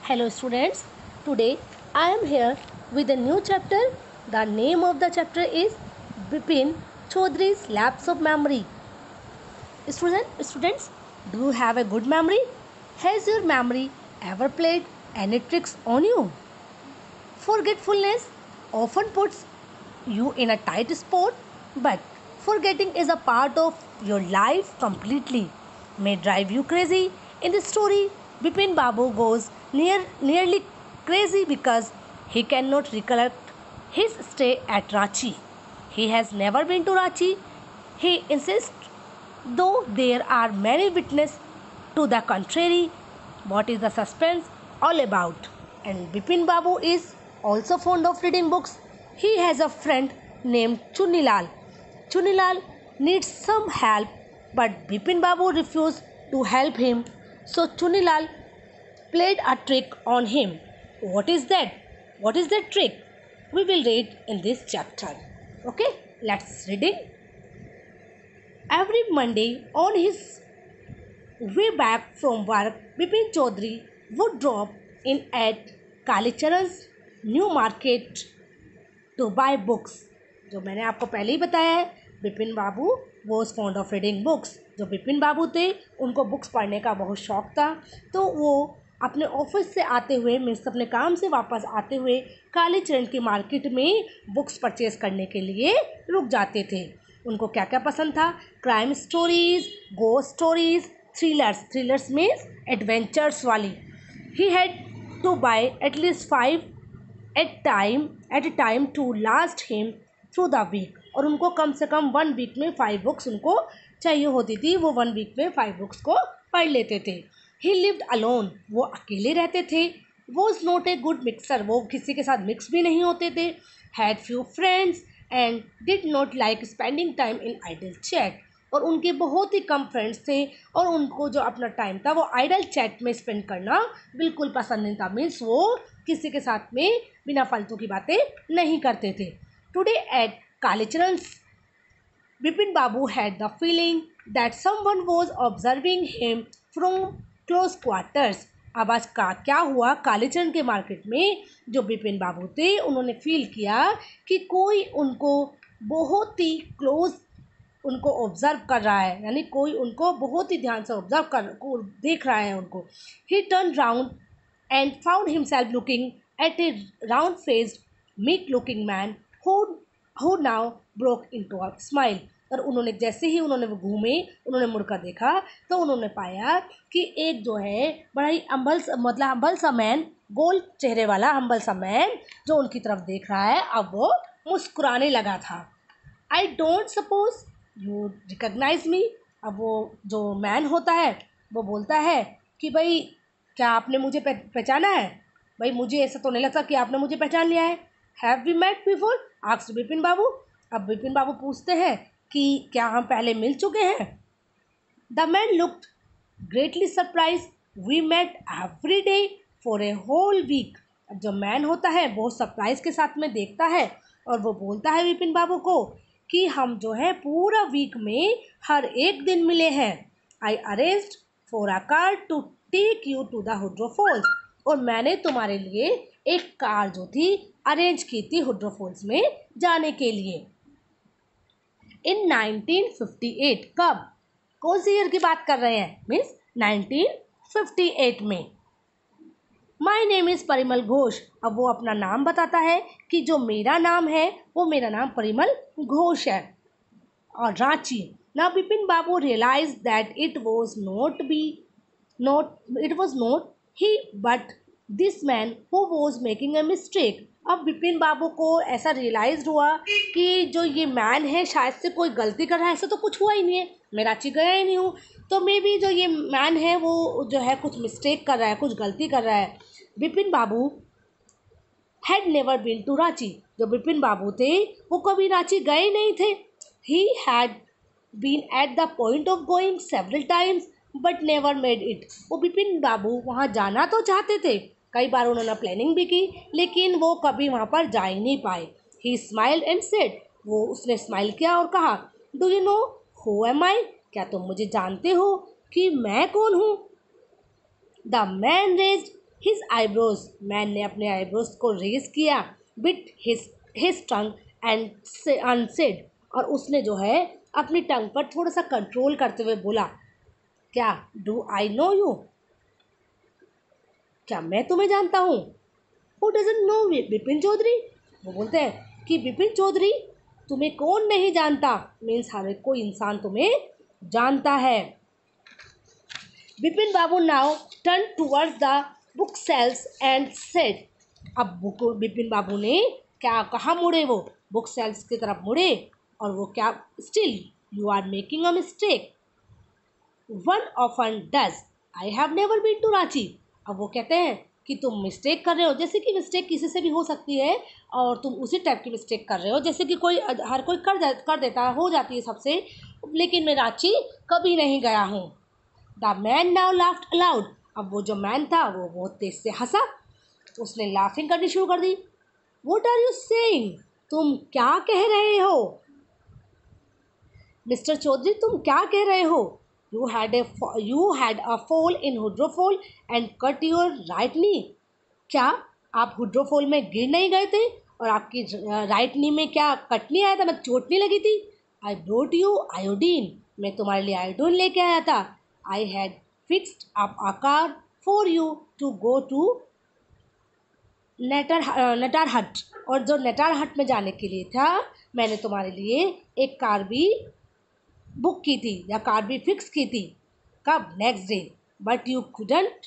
Hello students, today I am here with a new chapter. The name of the chapter is Bipin Chaudhary's Lapse of Memory. Students, do you have a good memory? Has your memory ever played any tricks on you? Forgetfulness often puts you in a tight spot, but forgetting is a part of your life completely. May drive you crazy. In this story, Bipin Babu goes nearly crazy because he cannot recollect his stay at Ranchi. He has never been to Ranchi. He insists, though there are many witnesses to the contrary. What is the suspense all about? And Bipin Babu is also fond of reading books. He has a friend named Chunilal. Chunilal needs some help, but Bipin Babu refused to help him. So Chunilal played a trick on him. What is that? What is that trick? We will read in this chapter. Okay, let's reading. Every Monday on his way back from work, Bipin Chaudhary would drop in at Kalicharan's New Market to buy books. जो मैंने आपको पहले ही बताया है, Bipin Babu was fond of reading books. जो बिपिन बाबू थे उनको बुक्स पढ़ने का बहुत शौक़ था, तो वो अपने ऑफिस से आते हुए मीन्स अपने काम से वापस आते हुए कालीचरण की मार्केट में बुक्स परचेज करने के लिए रुक जाते थे. उनको क्या क्या पसंद था? Crime stories, ghost stories, thrillers means adventures वाली. He had to buy at least 5 at a time to last him through the week. और उनको कम से कम 1 वीक में 5 बुक्स उनको चाहिए होती थी. वो 1 वीक में 5 बुक्स को पढ़ लेते थे. ही लिव्ड अलोन, वो अकेले रहते थे. Was not a good mixer, वो किसी के साथ मिक्स भी नहीं होते थे. Had few friends and did not like spending time in idle chat. और उनके बहुत ही कम फ्रेंड्स थे और उनको जो अपना टाइम था वो आइडल चैट में स्पेंड करना बिल्कुल पसंद नहीं था. मीन्स वो किसी के साथ में बिना फालतू की बातें नहीं करते थे. Today at Kalicharan's, Bipin Babu had the feeling that someone was observing him from close quarters. अब आज का क्या हुआ, कालीचरण के मार्केट में जो बिपिन बाबू थे उन्होंने फील किया कि कोई उनको बहुत ही क्लोज उनको ऑब्जर्व कर रहा है, यानी कोई उनको बहुत ही ध्यान से देख रहा है उनको. ही turn round and found himself looking at A round faced meek looking man who now broke into a smile. और उन्होंने जैसे ही उन्होंने वो घूमे, उन्होंने मुड़कर देखा तो उन्होंने पाया कि एक जो है बड़ा ही हम्बल सा मैन, गोल चेहरे वाला हम्बल सा मैन जो उनकी तरफ देख रहा है, अब वो मुस्कुराने लगा था. I don't suppose you recognise me. अब वो जो मैन होता है वो बोलता है कि भाई क्या आपने मुझे पहचाना है? भाई मुझे ऐसा तो नहीं लगता कि आपने मुझे पहचान लिया है. Have we met before? Asked Bipin Babu. अब बिपिन बाबू पूछते हैं कि क्या हम पहले मिल चुके हैं? The man looked greatly surprise. We met every day for a whole week. अब जो मैन होता है बहुत सरप्राइज के साथ में देखता है और वो बोलता है बिपिन बाबू को कि हम जो है पूरा वीक में हर एक दिन मिले हैं. I arranged for a car to take you to the Hundru Falls. और मैंने तुम्हारे लिए एक कार जो थी अरेंज की थी हुड्रो फॉल्स में जाने के लिए. इन 1958. कब, कौन सी ईयर की बात कर रहे हैं? मीन्स 1958 में. My name is Parimal Ghosh. अब वो अपना नाम बताता है कि जो मेरा नाम है वो मेरा नाम परिमल घोष है और Ranchi. Now Bipin Babu realise that it was not he but this man who was making a mistake. अब बिपिन बाबू को ऐसा रियलाइज हुआ कि जो ये मैन है शायद से कोई गलती कर रहा है. ऐसा तो कुछ हुआ ही नहीं है, मैं रांची गया ही नहीं हूँ, तो मे बी जो ये मैन है वो जो है कुछ मिस्टेक कर रहा है, कुछ गलती कर रहा है. Bipin Babu had never been to Ranchi. जो बिपिन बाबू थे वो कभी रांची गए नहीं थे. He had been at the point of going several times but never made it. वो बिपिन बाबू वहाँ जाना तो चाहते थे, कई बार उन्होंने प्लानिंग भी की, लेकिन वो कभी वहाँ पर जा ही नहीं पाए. ही स्माइल्ड एंड सेड, वो उसने स्माइल किया और कहा, do you know who am I? क्या तुम मुझे जानते हो कि मैं कौन हूँ? The man raised his eyebrows, man ने अपने आईब्रोज को रेज किया, bit his tongue and unsaid, और उसने जो है अपनी टंग पर थोड़ा सा कंट्रोल करते हुए बोला, क्या डू आई नो यू, क्या मैं तुम्हें जानता हूँ? Who doesn't know Bipin Chaudhary, वो बोलते हैं कि बिपिन चौधरी तुम्हें कौन नहीं जानता, मीन्स हर कोई इंसान तुम्हें जानता है। Bipin Babu now turn towards the book shelves and said, अब बुक बिपिन बाबू ने क्या कहाँ मुड़े, वो बुक सेल्स की तरफ मुड़े और वो क्या, still you are making a mistake, one often does, I have never been to Ranchi. अब वो कहते हैं कि तुम मिस्टेक कर रहे हो, जैसे कि मिस्टेक किसी से भी हो सकती है और तुम उसी टाइप की मिस्टेक कर रहे हो जैसे कि कोई हर कोई कर देता है, हो जाती है सबसे, लेकिन मैं रांची कभी नहीं गया हूँ। The man now laughed allowed, अब वो जो मैन था वो बहुत तेज से हंसा, उसने लाफिंग करनी शुरू कर दी। व्हाट आर यू सेइंग, तुम क्या कह रहे हो? मिस्टर चौधरी तुम क्या कह रहे हो? You had a fall in Hundru Falls and cut your right knee, क्या आप हुड्रोफॉल में गिर नहीं गए थे और आपकी राइट नी में क्या कट नहीं आया था, मतलब चोट नहीं लगी थी? आई ब्रोट यू आयोडीन, मैं तुम्हारे लिए आयोडीन लेके आया था। I had fixed up a car for you to go to Netarhat, और जो नटार हट में जाने के लिए था मैंने तुम्हारे लिए एक कार भी बुक की थी या कार भी फिक्स की थी, कब, next day, but you couldn't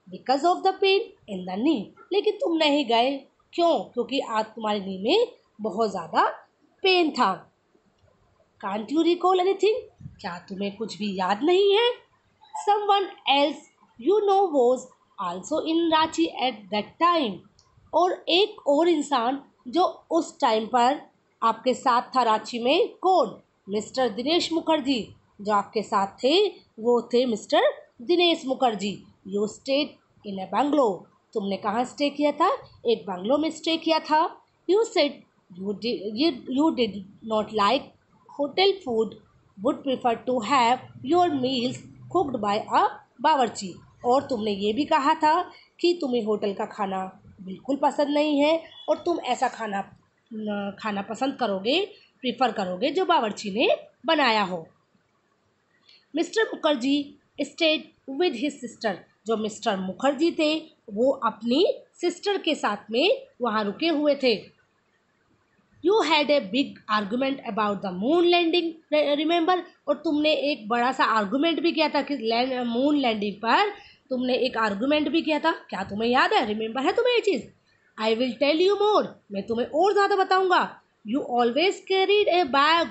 because of the pain in the knee, लेकिन तुम नहीं गए, क्यों? क्योंकि आज तुम्हारी नी में बहुत ज़्यादा पेन था। कांट यू रिकॉल एनीथिंग, क्या तुम्हें कुछ भी याद नहीं है? Someone else you know was also in Ranchi at that time, और एक और इंसान जो उस टाइम पर आपके साथ था रांची में, कौन? मिस्टर दिनेश मुखर्जी, जो आपके साथ थे वो थे mister Dinesh Mukherjee. You stayed in A bungalow, तुमने कहाँ स्टे किया था? एक बंगलो में स्टे किया था। You said you did not like hotel food, would prefer to have your meals cooked by a bawarchi, और तुमने ये भी कहा था कि तुम्हें होटल का खाना बिल्कुल पसंद नहीं है और तुम ऐसा खाना पसंद करोगे, प्रीफर करोगे जो बावर्ची ने बनाया हो। Mister Mukherjee stayed with his sister, जो मिस्टर मुखर्जी थे वो अपनी सिस्टर के साथ में वहाँ रुके हुए थे। You had a big argument about the moon landing, remember, और तुमने एक बड़ा सा आर्गूमेंट भी किया था कि मून लैंडिंग पर तुमने एक आर्गूमेंट भी किया था, क्या तुम्हें याद है? रिमेंबर है तुम्हें ये चीज़? I will tell you more, मैं तुम्हें और ज़्यादा बताऊंगा। You always carried a bag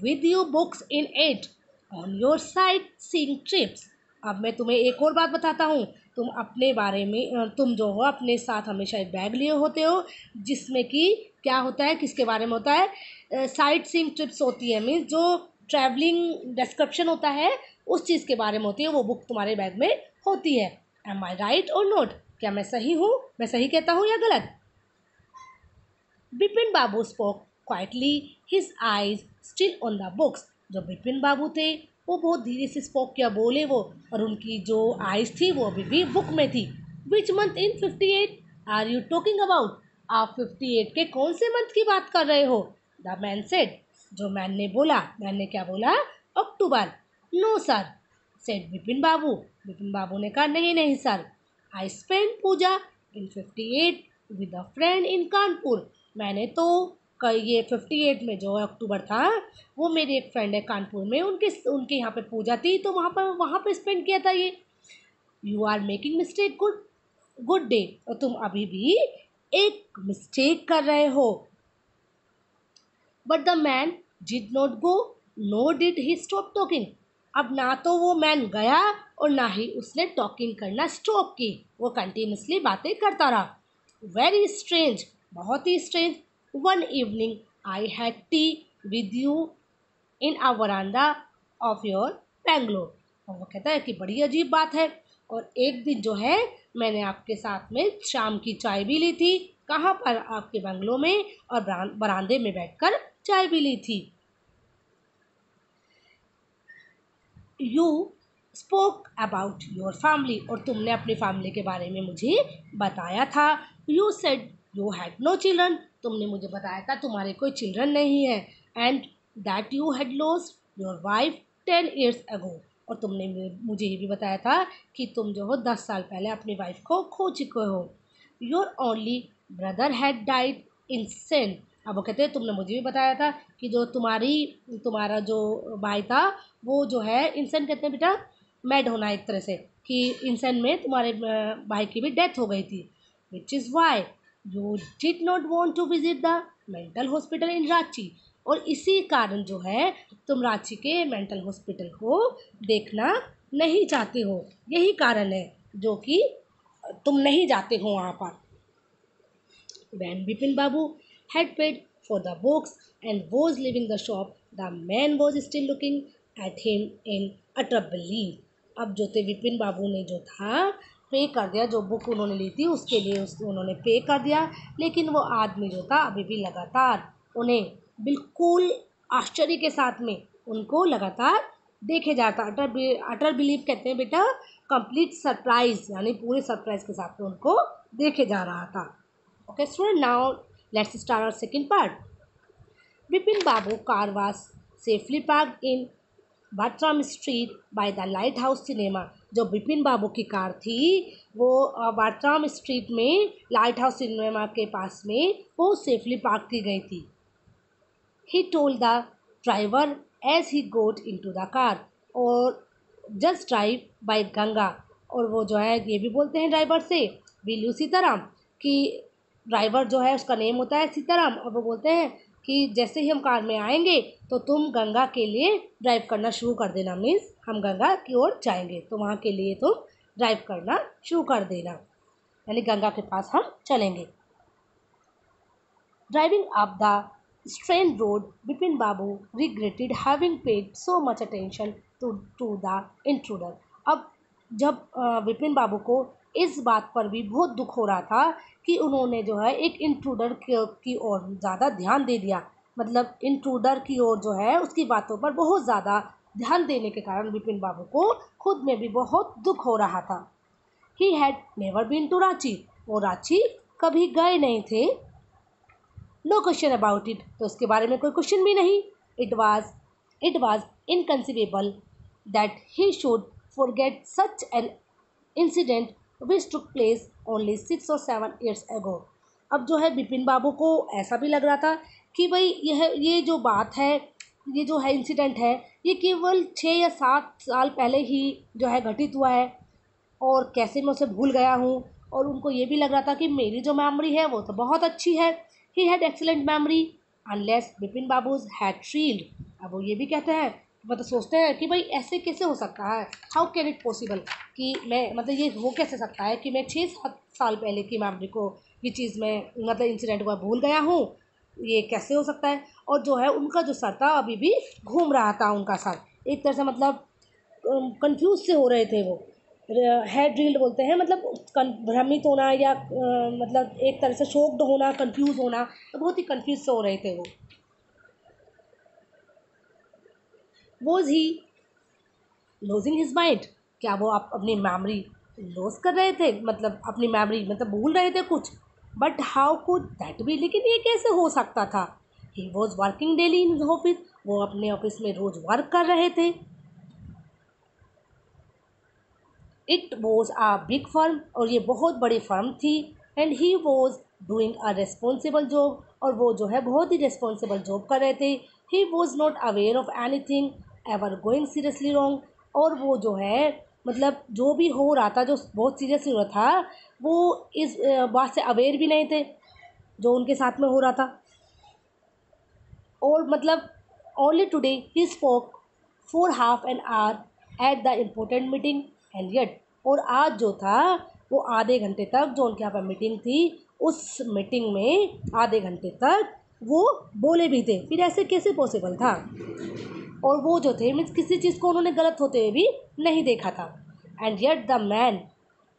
with you books in it on your sightseeing trips. अब मैं तुम्हें एक और बात बताता हूँ, तुम अपने बारे में तुम जो हो अपने साथ हमेशा एक बैग लिए होते हो जिसमें कि क्या होता है, किसके बारे में होता है? साइट सीइंग ट्रिप्स होती है, मीन्स जो ट्रैवलिंग डिस्क्रिप्शन होता है उस चीज़ के बारे में होती है, वो बुक तुम्हारे बैग में होती है। एम आई राइट और नोट, क्या मैं सही हूँ, मैं सही कहता हूँ या गलत? Bipin Babu spoke quietly, his eyes still on the books, जो बिपिन बाबू थे वो बहुत धीरे से स्पोक किया, बोले वो, और उनकी जो आईज थी वो अभी भी बुक में थी। Which month in 58 are you talking about, आप 58 के कौन से मंथ की बात कर रहे हो? द मैन सेड, जो मैन ने बोला, मैन ने क्या बोला? October. No sir, said Bipin Babu ने कहा नहीं नहीं sir, I spend Puja in 58 with a friend in Kanpur, मैंने तो ये 58 में जो अक्टूबर था वो मेरी एक फ्रेंड है कानपुर में, उनके यहाँ पे पूजा थी तो वहाँ पे स्पेंड किया था ये। You are making mistake, good day, और तुम अभी भी एक मिस्टेक कर रहे हो। But the man did not go, no did he stop talking, अब ना तो वो मैन गया और ना ही उसने टॉकिंग करना स्टॉप की, वो कंटिन्यूसली बातें करता रहा। वेरी स्ट्रेंज, बहुत ही strange, one evening I had tea with you in a veranda of your Bangalore, और वो कहता है कि बड़ी अजीब बात है, और एक दिन जो है मैंने आपके साथ में शाम की चाय भी ली थी, कहाँ पर? आपके बंगलो में, और बरामदे में बैठकर चाय भी ली थी। You spoke about your family, और तुमने अपनी फैमिली के बारे में मुझे बताया था। You said you had no children, तुमने मुझे बताया था तुम्हारे कोई चिल्ड्रन नहीं है। And that you had lost your wife 10 years ago, और तुमने मुझे ये भी बताया था कि तुम जो हो 10 साल पहले अपनी वाइफ को खो चुके हो। Your only brother had died in Sen, अब वो कहते हैं तुमने मुझे भी बताया था कि जो तुम्हारा जो भाई था वो जो है इंसेंट, कहते हैं बेटा मैड होना एक तरह से, कि इंसेंट में तुम्हारे भाई की भी डेथ हो गई थी। Which is why you did not want to visit the mental hospital in Ranchi, और इसी कारण जो है तुम रांची के मेंटल हॉस्पिटल को देखना नहीं चाहते हो, यही कारण है जो कि तुम नहीं जाते हो वहाँ पर। When Bipin Babu had paid for the books and was leaving the shop, the man was still looking at him in utter belief. अब जो थे विपिन बाबू ने जो था पे कर दिया, जो बुक उन्होंने ली थी उसके लिए उन्होंने पे कर दिया, लेकिन वो आदमी जो था अभी भी लगातार उन्हें बिल्कुल आश्चर्य के साथ में उनको लगातार देखे जाता। अटर बिलीव कहते हैं बेटा, कंप्लीट सरप्राइज, यानी पूरे सरप्राइज के साथ में उनको देखे जा रहा था। Okay, student, now let's start our second part. Bipin Babu car was safely parked in Bertram street by the lighthouse cinema. जो बिपिन बाबू की कार थी वो बाटराम स्ट्रीट में लाइट हाउस सिनेमा के पास में वो सेफली पार्क की गई थी। He told the driver as he got into the car, और जस्ट ड्राइव बाय गंगा, और वो जो है ये भी बोलते हैं ड्राइवर से, विल यू सीताराम, कि ड्राइवर जो है उसका नेम होता है सीताराम, और वो बोलते हैं कि जैसे ही हम कार में आएंगे तो तुम गंगा के लिए ड्राइव करना शुरू कर देना, मीन्स हम गंगा की ओर जाएंगे तो वहाँ के लिए तुम ड्राइव करना शुरू कर देना, यानी गंगा के पास हम चलेंगे। Driving up the strand road, Bipin Babu regretted having paid so much attention to the intruder. अब जब विपिन बाबू को इस बात पर भी बहुत दुख हो रहा था कि उन्होंने जो है एक इंट्रूडर की ओर ज़्यादा ध्यान दे दिया, मतलब इंट्रूडर की ओर जो है उसकी बातों पर बहुत ज़्यादा ध्यान देने के कारण विपिन बाबू को खुद में भी बहुत दुख हो रहा था। He had never been to Ranchi, वो रांची कभी गए नहीं थे। नो क्वेश्चन अबाउट इट, तो उसके बारे में कोई क्वेश्चन भी नहीं। It was inconceivable that he should forget such an incident which took place only 6 or 7 years ago। अब जो है बिपिन बाबू को ऐसा भी लग रहा था कि भाई ये जो बात है, ये जो है इंसिडेंट है, ये केवल 6 या 7 साल पहले ही जो है घटित हुआ है, और कैसे मैं उसे भूल गया हूँ। और उनको ये भी लग रहा था कि मेरी जो मेमोरी है वो तो बहुत अच्छी है, he had excellent memory unless Bipin babus had shield. अब वो ये भी कहते हैं, मतलब सोचते हैं कि भाई ऐसे कैसे हो सकता है, हाउ कैन इट पॉसिबल, कि मैं मतलब ये हो कैसे सकता है कि मैं 6-7 साल पहले की मेमोरी को, ये चीज़ में मतलब इंसिडेंट हुआ भूल गया हूँ, ये कैसे हो सकता है। और जो है उनका जो सर था अभी भी घूम रहा था, उनका सर एक तरह से मतलब कंफ्यूज से हो रहे थे वो। हेड रील्ड बोलते हैं, मतलब भ्रमित होना या मतलब एक तरह से शॉक्ड होना, कंफ्यूज होना, तो बहुत ही कंफ्यूज से हो रहे थे वो। Was he losing his mind, क्या वो आप अपनी मेमोरी लॉस कर रहे थे, मतलब अपनी मेमोरी मतलब भूल रहे थे कुछ। But how could that be, लेकिन ये कैसे हो सकता था। He was working daily in office, वो अपने ऑफिस में रोज वर्क कर रहे थे। It was a big firm, और ये बहुत बड़ी फर्म थी। And he was doing a responsible job, और वो जो है बहुत ही रिस्पॉन्सिबल जॉब कर रहे थे। He was not aware of anything ever going seriously wrong, और वो जो है मतलब जो भी हो रहा था जो बहुत सीरियसली हो रहा था वो इस बात से अवेयर भी नहीं थे जो उनके साथ में हो रहा था। और मतलब only today he spoke for half an hour at the important meeting and yet, और आज जो था वो आधे घंटे तक जो उनके यहाँ पर मीटिंग थी, उस मीटिंग में आधे घंटे तक वो बोले भी थे, फिर ऐसे कैसे पॉसिबल था। और वो जो थे मीन्स किसी चीज़ को उन्होंने गलत होते हुए भी नहीं देखा था। And yet the man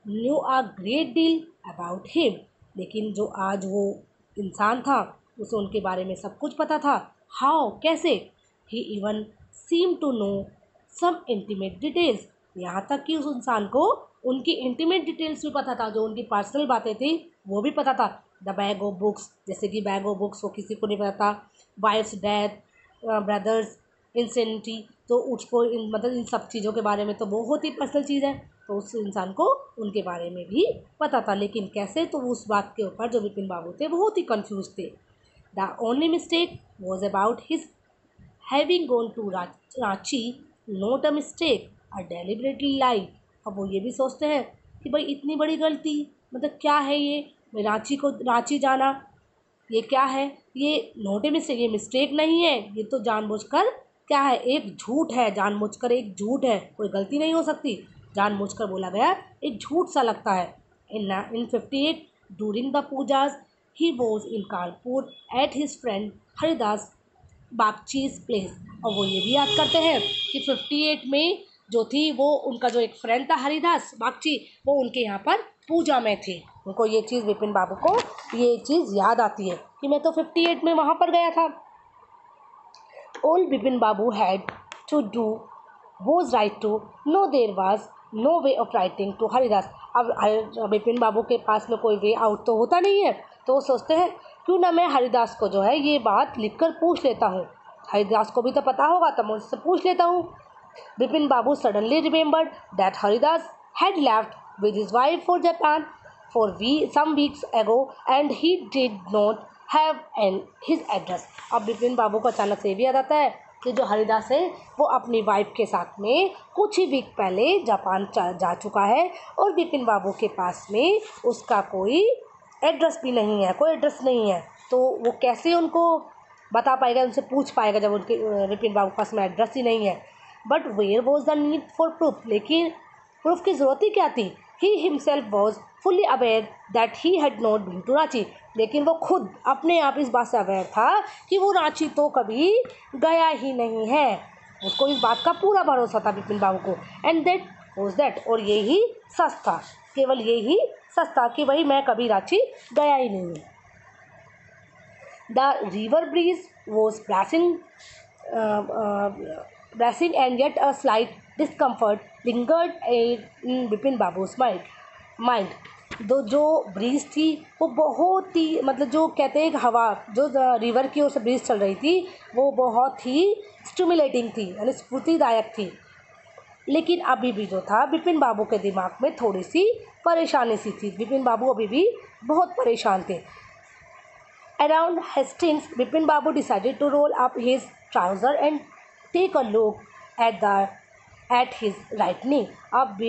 new a great deal about him, लेकिन जो आज वो इंसान था उसे उनके बारे में सब कुछ पता था। हाउ, कैसे। He even seem to know some intimate details, यहाँ तक कि उस इंसान को उनकी इंटीमेट डिटेल्स भी पता था, जो उनकी पर्सनल बातें थी वो भी पता था। द बैग ऑफ बुक्स, जैसे कि बैग ऑफ बुक्स वो किसी को नहीं पता था। वाइफ्स डेथ, ब्रदर्स इंसेनिटी, तो उसको मतलब इन सब चीज़ों के बारे में तो बहुत ही पर्सनल चीज़ है, तो उस इंसान को उनके बारे में भी पता था। लेकिन कैसे, तो उस बात के ऊपर जो विपिन बाबू थे बहुत ही कंफ्यूज थे। The only mistake was about his having gone to Ranchi, not a mistake, a deliberately lie. अब वो ये भी सोचते हैं कि भाई इतनी बड़ी गलती, मतलब क्या है ये, मैं रांची जाना, ये क्या है, ये नॉट ए मिस्टेक, ये मिस्टेक नहीं है, ये तो जानबूझकर क्या है, एक झूठ है, जानबूझकर एक झूठ है, कोई गलती नहीं हो सकती, जानबूझकर बोला गया एक झूठ सा लगता है। In 58 during the pujas he was in Kanpur at his friend Haridas Bagchi's place. और वो ये भी याद करते हैं कि 58 में जो थी वो उनका जो एक फ्रेंड था हरिदास बागची, वो उनके यहाँ पर पूजा में थे। उनको ये चीज़, विपिन बाबू को ये चीज़ याद आती है कि मैं तो 58 में वहाँ पर गया था। All Bipin Babu had to do was write to know there was no way of writing to Haridas. अब बिपिन बाबू के पास में कोई वे आउट तो होता नहीं है, तो वो सोचते हैं क्यों ना मैं हरिदास को जो है ये बात लिखकर पूछ लेता हूँ, हरिदास को भी तो पता होगा, तो मैं उससे पूछ लेता हूँ। बिपिन बाबू suddenly remembered that Haridas had left with his wife for Japan for some weeks ago and he did not have his address। अब बिपिन बाबू को अचानक से भी याद आता है कि जो हरिदास है वो अपनी वाइफ के साथ में कुछ ही वीक पहले जापान जा चुका है और बिपिन बाबू के पास में उसका कोई एड्रेस भी नहीं है, कोई एड्रेस नहीं है, तो वो कैसे उनको बता पाएगा, उनसे पूछ पाएगा जब उनके बिपिन बाबू के पास में एड्रेस ही नहीं है। But where was the need for proof, लेकिन प्रूफ की ज़रूरत ही क्या थी। He himself was fully aware that he had not been to Ranchi, लेकिन वो खुद अपने आप इस बात से अवेयर था कि वो रांची तो कभी गया ही नहीं है, उसको इस बात का पूरा भरोसा था बिपिन बाबू को। एंड दैट वॉज दैट, और ये ही सच था, केवल ये ही सच था कि भाई मैं कभी रांची गया ही नहीं हूँ। The river breeze was bracing and yet a slight discomfort lingered in Bipin Babu's mind. जो ब्रीज थी वो बहुत ही, मतलब जो कहते हैं हवा जो रिवर की ओर से ब्रीज चल रही थी वो बहुत ही स्टिमुलेटिंग थी, यानी स्फूर्तिदायक थी। लेकिन अभी भी जो था बिपिन बाबू के दिमाग में थोड़ी सी परेशानी सी थी, बिपिन बाबू अभी भी बहुत परेशान थे। Around Hastings, Bipin Babu decided to roll up his trouser and take a look at his right knee। अब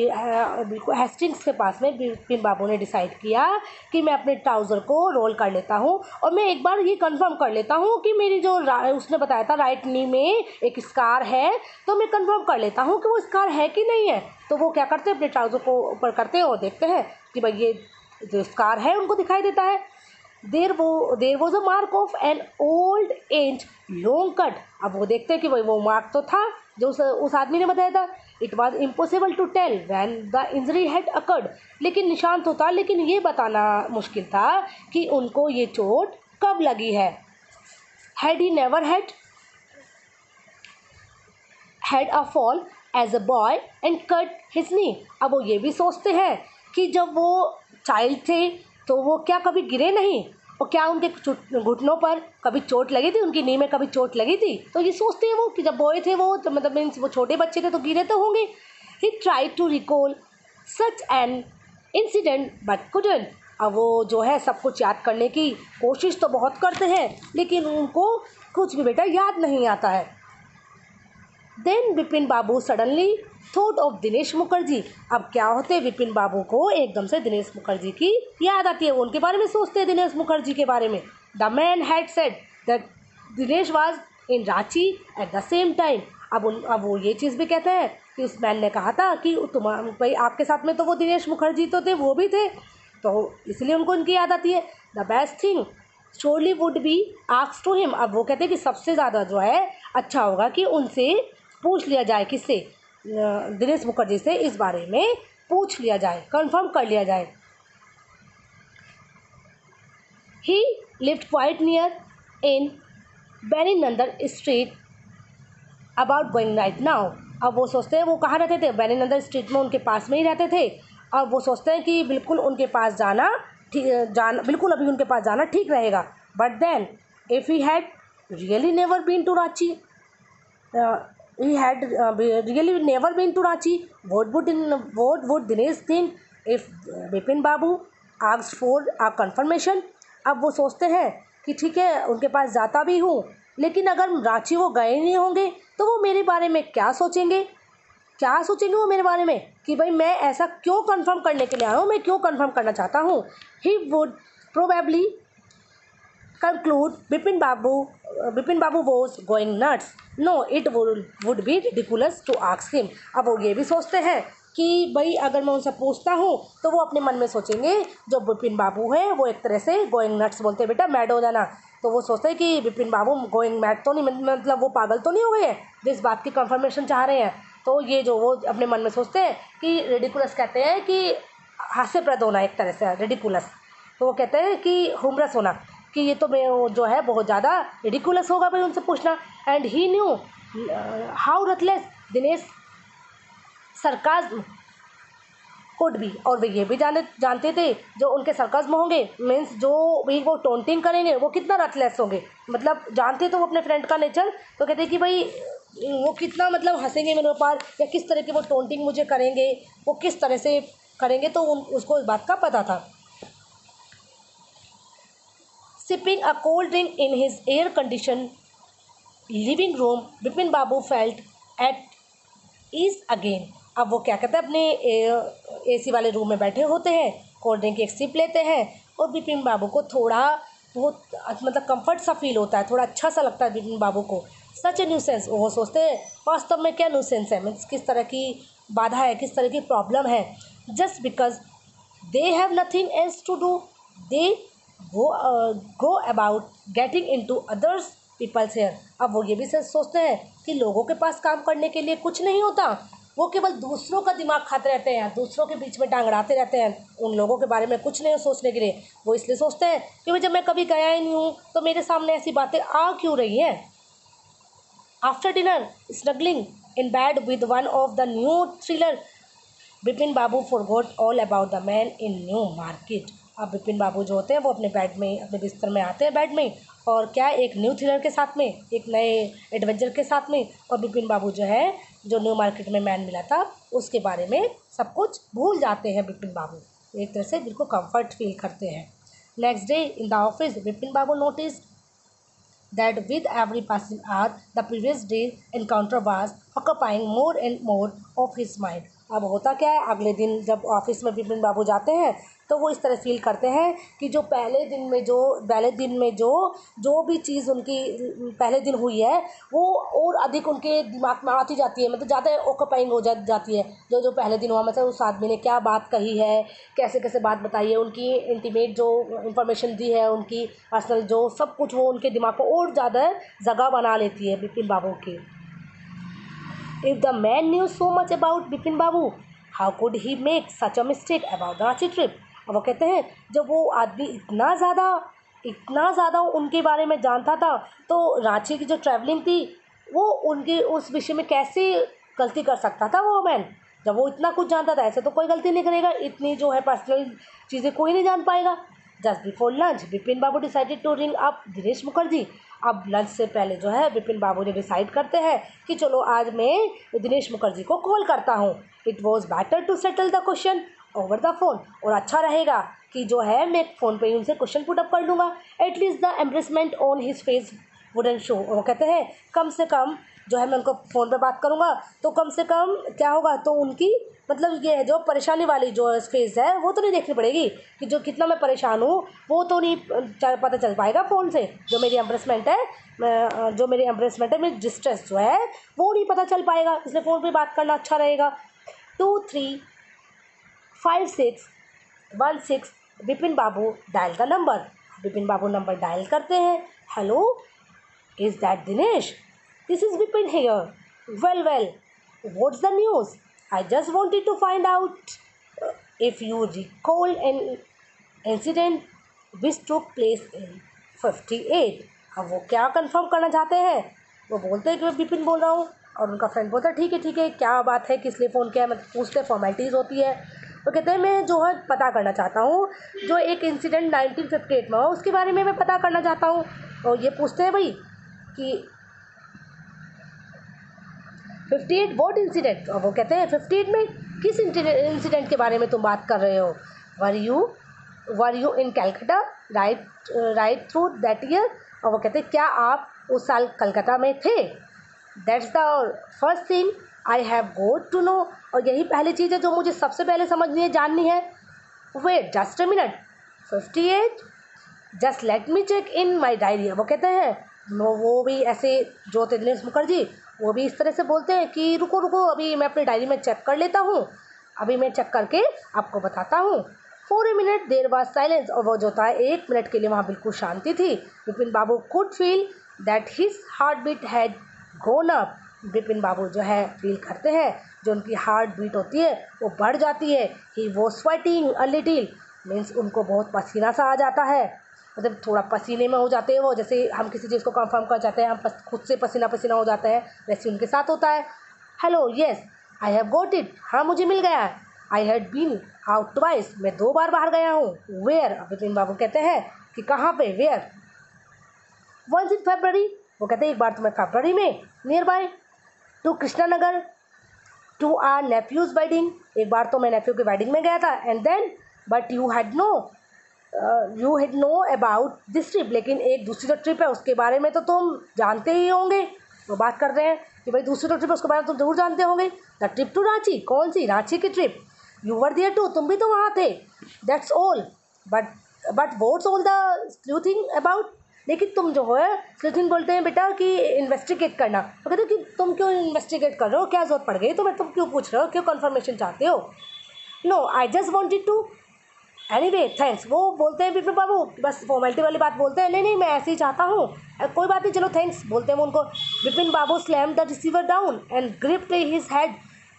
हेस्टिंग्स के पास में बिपिन बाबू ने डिसाइड किया कि मैं अपने ट्राउज़र को रोल कर लेता हूँ और मैं एक बार ये कंफर्म कर लेता हूँ कि मेरी जो उसने बताया था राइट नी में एक स्कार है, तो मैं कंफर्म कर लेता हूँ कि वो स्कार है कि नहीं है। तो वो क्या करते हैं, अपने ट्राउज़र को ऊपर करते हैं और देखते हैं कि भाई ये जो स्कार है उनको दिखाई देता है। There was a mark of an old age long cut. अब वो देखते हैं कि भाई वो मार्क तो था जो उस आदमी ने बताया था। It was impossible to tell when the injury had occurred, लेकिन निशान तो था, लेकिन ये बताना मुश्किल था कि उनको ये चोट कब लगी है। Had he never had a fall as a boy and cut his knee. अब वो ये भी सोचते हैं कि जब वो चाइल्ड थे तो वो क्या कभी गिरे नहीं, और क्या उनके घुटनों पर कभी चोट लगी थी, उनकी नी में कभी चोट लगी थी। तो ये सोचते हैं वो कि जब बॉय थे वो, तो मतलब मीन्स वो छोटे बच्चे थे तो गिरे तो होंगे। He tried to recall such an incident but couldn't. अब वो जो है सब कुछ याद करने की कोशिश तो बहुत करते हैं, लेकिन उनको कुछ भी बेटा याद नहीं आता है। Then Bipin Babu suddenly thought of Dinesh Mukherjee. अब क्या होते हैं, विपिन बाबू को एकदम से दिनेश मुखर्जी की याद आती है, वो उनके बारे में सोचते हैं, दिनेश मुखर्जी के बारे में। The man had said that Dinesh was in Ranchi at the same time. अब वो ये चीज़ भी कहते हैं कि उस मैन ने कहा था कि तुम भाई आपके साथ में तो वो दिनेश मुखर्जी तो थे, वो भी थे, तो इसलिए उनको उनकी याद आती है। The best thing surely would be ask to him. अब वो कहते हैं कि सबसे ज़्यादा जो है अच्छा होगा कि उनसे पूछ लिया जाए, किससे, दिनेश मुखर्जी से इस बारे में पूछ लिया जाए, कंफर्म कर लिया जाए। He lived quite near in Beni Nandan street about going right now. अब वो सोचते हैं वो कहाँ रहते थे, बैनीनंदर स्ट्रीट में उनके पास में ही रहते थे। अब वो सोचते हैं कि बिल्कुल उनके पास जाना बिल्कुल अभी उनके पास जाना ठीक रहेगा। But then if he had really never been to Ranchi, he had really never been to Ranchi, what would Dinesh think if Bipin Babu asked for a confirmation? अब वो सोचते हैं कि ठीक है उनके पास जाता भी हूँ, लेकिन अगर रांची वो गए नहीं होंगे तो वो मेरे बारे में क्या सोचेंगे, वो मेरे बारे में कि भाई मैं ऐसा क्यों कंफर्म करने के लिए आया हूँ, मैं क्यों कंफर्म करना चाहता हूँ। He would probably conclude Bipin Babu was going nuts. No, it would be ridiculous to ask him. अब वो ये भी सोचते हैं कि भाई अगर मैं उनसे पूछता हूँ तो वो अपने मन में सोचेंगे जो बिपिन बाबू है वो एक तरह से गोइंग नट्स बोलते हैं बेटा, मैड हो जाना। तो वो सोचते हैं कि बिपिन बाबू गोइंग मैड तो नहीं, मतलब वो पागल तो नहीं हो गए हैं जिस बात की कंफर्मेशन चाह रहे हैं। तो ये जो वो अपने मन में सोचते हैं कि रेडिकुलस कहते हैं कि हास्यप्रद होना, एक तरह से रेडिकुलस। तो वो कहते हैं कि हुमरस होना, कि ये तो मैं जो है बहुत ज़्यादा रिडिकुलस होगा भाई उनसे पूछना। And he knew how ruthless Dinesh sarcasm could be, और वे ये भी जानते थे जो उनके सरकाज़्म होंगे, मीन्स जो भी वो टोंटिंग करेंगे वो कितना रथलेस होंगे, मतलब जानते तो वो अपने फ्रेंड का नेचर, तो कहते कि भाई वो कितना मतलब हंसेंगे मेरे ऊपर, या किस तरह की वो टोंटिंग मुझे करेंगे, वो किस तरह से करेंगे, तो उसको इस बात का पता था। Sipping a cold drink in his air-conditioned living room, Bipin Babu felt at ease again. अब वो क्या कहते हैं, अपने एसी वाले रूम में बैठे होते हैं, कोल्ड ड्रिंक एक सिप लेते हैं और बिपिन बाबू को थोड़ा बहुत मतलब कंफर्ट सा फील होता है, थोड़ा अच्छा सा लगता है बिपिन बाबू को। सच ए न्यूसेंस, वो सोचते हैं वास्तव में क्या न्यूसेंस है, मीन्स किस तरह की बाधा है, किस तरह की प्रॉब्लम है। Just because they have nothing else to do, they go about getting into others people's hair। अब वो ये भी सोचते हैं कि लोगों के पास काम करने के लिए कुछ नहीं होता, वो केवल दूसरों का दिमाग खाते रहते हैं, दूसरों के बीच में टांग अड़ाते रहते हैं, उन लोगों के बारे में कुछ नहीं सोचने के लिए। वो इसलिए सोचते हैं कि भाई जब मैं कभी गया ही नहीं हूँ तो मेरे सामने ऐसी बातें आ क्यों रही हैं। After dinner struggling in bed with one of the new thriller, Bipin Babu forgot all about the man in new market. अब बिपिन बाबू जो होते हैं वो अपने बेड में, अपने बिस्तर में आते हैं बेड में, और क्या एक न्यू थ्रिलर के साथ में, एक नए एडवेंचर के साथ में, और बिपिन बाबू जो है जो न्यू मार्केट में मैन मिला था उसके बारे में सब कुछ भूल जाते हैं। बिपिन बाबू एक तरह से बिल्कुल कंफर्ट फील करते हैं। Next day in the office Bipin Babu notice that with every passing hour the previous day's encounter was occupying more and more of his mind। अब होता क्या है, अगले दिन जब ऑफिस में बिपिन बाबू जाते हैं तो वो इस तरह फील करते हैं कि जो पहले दिन में जो भी चीज़ उनकी पहले दिन हुई है वो और अधिक उनके दिमाग में आती जाती है, मतलब ज़्यादा ऑक्यूपाइंग हो जाती है। जो पहले दिन हुआ, मतलब उस आदमी ने क्या बात कही है, कैसे कैसे बात बताई है, उनकी इंटीमेट जो इंफॉर्मेशन दी है, उनकी पर्सनल जो सब कुछ, वो उनके दिमाग को और ज़्यादा जगह बना लेती है बिपिन बाबू की। If the man knew so much about Bipin Babu, how could he make such a mistake about the Ranchi trip? अब वो कहते हैं जब वो आदमी इतना ज़्यादा उनके बारे में जानता था तो रांची की जो ट्रैवलिंग थी वो उनके उस विषय में कैसे गलती कर सकता था वो मैन। जब वो इतना कुछ जानता था ऐसे तो कोई गलती नहीं करेगा, इतनी जो है पर्सनल चीज़ें कोई नहीं जान पाएगा। Just before lunch Bipin Babu decided to ring up Dinesh Mukherjee. अब लंच से पहले जो है बिपिन बाबू ने डिसाइड करते हैं कि चलो आज मैं दिनेश मुखर्जी को कॉल करता हूँ। It was better to settle the question over the phone, और अच्छा रहेगा कि जो है मैं फ़ोन पे ही उनसे क्वेश्चन पुट अप कर लूँगा। At least the embarrassment on his face wouldn't show. वो कहते हैं कम से कम जो है मैं उनको फ़ोन पे बात करूँगा तो कम से कम क्या होगा, तो उनकी मतलब ये है जो परेशानी वाली जो फेस है वो तो नहीं देखनी पड़ेगी कि जो कितना मैं परेशान हूँ, वो तो नहीं पता चल पाएगा फ़ोन से। जो मेरी एम्ब्रेसमेंट है मेरी डिस्ट्रेस जो है वो नहीं पता चल पाएगा, इसलिए फ़ोन पे बात करना अच्छा रहेगा। 235616 Bipin Babu dial the number. Bipin Babu number dial करते हैं। Hello, is that Dinesh? This is Bipin here. Well what's the news? I just wanted to find out if you recall an incident which took place in 58। अब वो क्या कंफर्म करना चाहते हैं, वो बोलते हैं कि मैं बिपिन बोल रहा हूँ। और उनका फ्रेंड बोलता है ठीक है क्या बात है, किस लिए फ़ोन किया है, मतलब पूछते फॉर्मेलिटीज़ होती है। तो कहते हैं मैं जो है पता करना चाहता हूँ जो एक इंसिडेंट 1958 में हुआ उसके बारे में मैं पता करना चाहता हूँ। और ये पूछते हैं भाई कि 58 वॉट इंसिडेंट, और वो कहते हैं 58 में किस इंसिडेंट के बारे में तुम बात कर रहे हो। Were you in Calcutta right through that year, और वो कहते हैं क्या आप उस साल कलकत्ता में थे। That's the first thing I have got to know, और यही पहली चीज़ है जो मुझे सबसे पहले समझनी है, जाननी है। Wait just a minute, 58, just let me check in my diary. वो कहते हैं वो भी ऐसे जो दिनेश मुखर्जी वो भी इस तरह से बोलते हैं कि रुको अभी मैं अपनी डायरी में चेक कर लेता हूँ, अभी मैं चेक करके आपको बताता हूँ। For a minute there was silence, और वो जो था 1 मिनट के लिए वहाँ बिल्कुल शांति थी। Vipin Babu could feel that his heart beat had gone up. Vipin Babu जो है फील करते हैं जो उनकी हार्ट बीट होती है वो बढ़ जाती है। ही वो स्वेटिंग अ लिटिल, मीन्स उनको बहुत पसीना सा आ जाता है, मतलब थोड़ा पसीने में हो जाते हैं वो, जैसे हम किसी चीज़ को कंफर्म कर जाते हैं हम खुद से पसीना पसीना हो जाता है, वैसे उनके साथ होता है। Hello yes I have got it, हाँ मुझे मिल गया। I had been out twice, मैं 2 बार बाहर गया हूँ। वेयर, विपिन बाबू कहते हैं कि कहाँ पे, वेयर। वंस इन फरवरी, वो कहते हैं एक बार तो मैं फरवरी में, near by to Krishna Nagar to our nephew's wedding, एक बार तो मैं नेफ्यू की वेडिंग में गया था। And then but you had no about this trip, लेकिन एक दूसरी जो ट्रिप है उसके बारे में तो तुम जानते ही होंगे। वो बात कर रहे हैं कि भाई दूसरी जो ट्रिप है उसके बारे में तुम जरूर जानते होंगे। द ट्रिप टू रांची, कौन सी, रांची की trip. You were there too, तुम भी तो वहाँ थे। That's all, but what's all the sleuthing about, लेकिन तुम जो है स्लूथिंग बोलते हैं बेटा कि इन्वेस्टिगेट करना, तो कहते हो कि तुम क्यों इन्वेस्टिगेट कर रहे हो, क्या जरूरत पड़ गई तुम्हें, तुम क्यों पूछ रहे हो, क्यों कन्फर्मेशन चाहते हो। No I just wanted to anyway thanks, वो बोलते हैं विपिन बाबू बस फॉर्मेलिटी वाली बात बोलते हैं, नहीं मैं ऐसे ही चाहता हूँ, कोई बात नहीं चलो थैंक्स बोलते हैं वो उनको। Vipin Babu slam the receiver down and gripped his head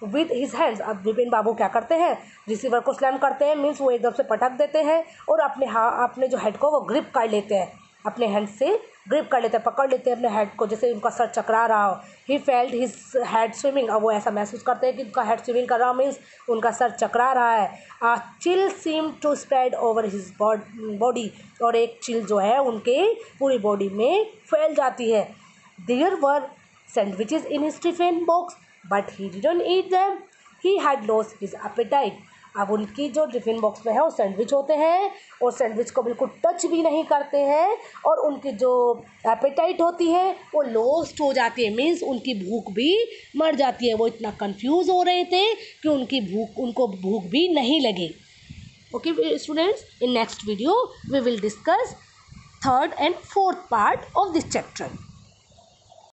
with his hands. अब विपिन बाबू क्या करते हैं, रिसीवर को स्लैम करते हैं, मीन्स वो एकदम से पटक देते हैं और अपने जो हेड को वो ग्रिप कर लेते हैं, अपने हैंड से ग्रिप कर लेते हैं, पकड़ लेते हैं अपने हेड को, जैसे उनका सर चकरा रहा हो। He felt his head swimming, अब वो ऐसा महसूस करते हैं कि उनका हेड स्विमिंग कर रहा हो, मीन्स उनका सर चकरा रहा है। A chill seem to spread over his body, और एक चिल जो है उनके पूरी बॉडी में फैल जाती है। There were sandwiches in his tiffin box but he didn't eat them, he had lost his appetite. अब उनकी जो टिफ़िन बॉक्स में है वो सैंडविच होते हैं और सैंडविच को बिल्कुल टच भी नहीं करते हैं, और उनकी जो एपेटाइट होती है वो लॉस्ट हो जाती है, मीन्स उनकी भूख भी मर जाती है। वो इतना कंफ्यूज हो रहे थे कि उनको भूख भी नहीं लगी। Okay students, in next video we will discuss 3rd and 4th part of this chapter.